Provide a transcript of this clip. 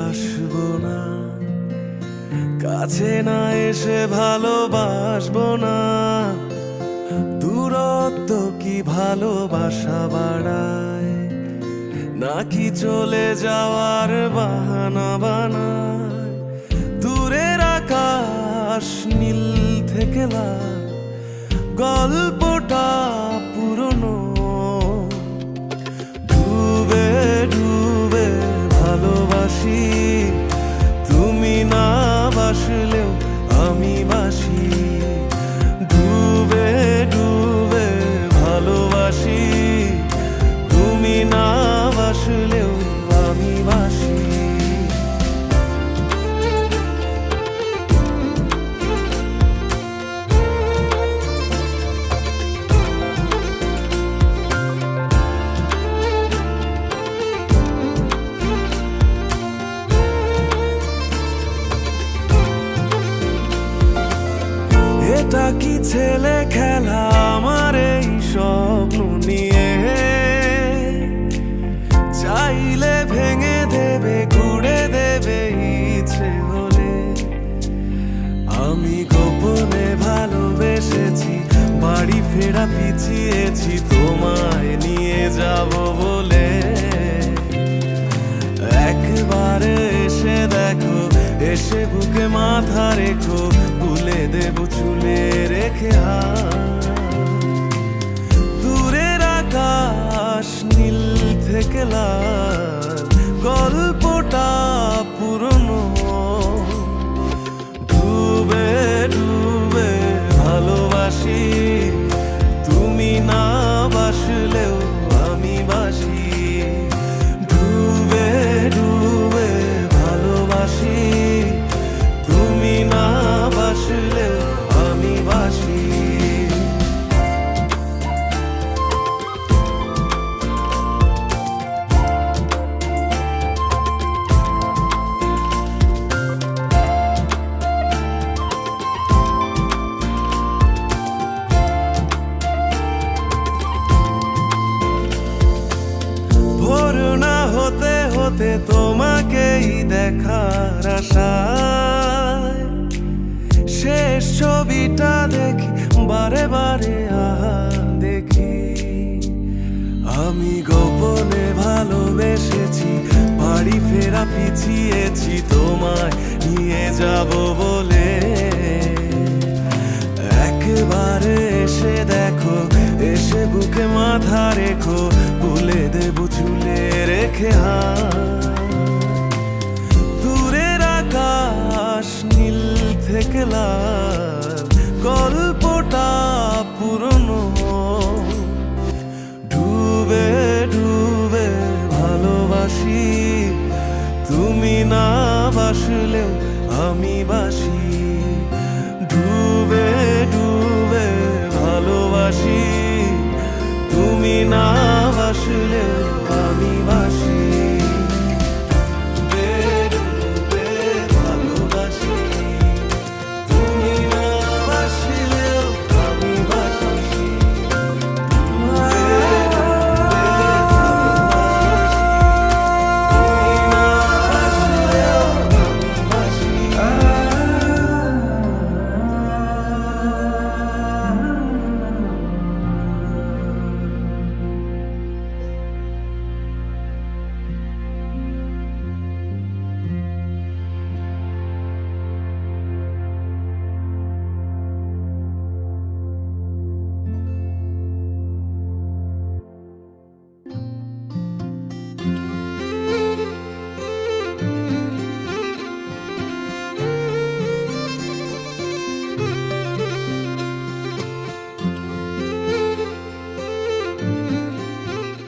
আসবো না, কাছে না এসে ভালোবাসবো না। দূরত্ব কি ভালোবাসা বাড়ায়, নাকি চলে যাওয়ার বাহানা বানায়? দূরের আকাশ নীল থেকে লাল, গল্পটা পুরনো। ডুবে ডুবে ভালোবাসি, তুমি না বাসলেও আমি বাসি। ডুবে ডুবে ভালোবাসি, তুমি না বাসলেও আমি বাসি। এটা কি ছেলে খেলা আমার এই স্বপ্ন নিয়ে? চাইলে ভেঙে দেবে, গুড়ে দেবে ইচ্ছে হলে। আমি গোপনে ভালোবেসেছি, বাড়ি ফেরা পিছিয়েছি তোমায় নিয়ে যাব বলে। একবারে এসে দেখো, এসে বুকে মাথা রেখো, ভুলে দেব চুলে রেখে হাত। দূরের আকাশ নীল থেকে লাল, গল্পটা পুরনো। ডুবে ডুবে ভালোবাসি, তুমি না বাসলেও আমি বাসি। ডুবে ডুবে ভালোবাসি, তুমি না বাসলেও আমি বাসি। ভোর না হতে হতে তোমাকেই দেখার আশায়, শেষ ছবিটা দেখি বারে বারে দেখি। আমি গোপনে ভালোবেসেছি, বাড়ি ফেরা পিছিয়েছি তোমায় নিয়ে যাব বলে। একবারে এসে দেখো, এসে বুকে মাথা রেখো, ভুলে দেব চুলে রেখে হাত। দূরের আকাশ নীল থেকে লাল, গল্পটা পুরনো। ডুবে ডুবে ভালোবাসি, তুমি না বাসলেও আমি বাসি। ডুবে ডুবে ভালোবাসি, তুমি না বাসলেও আমি বাসি।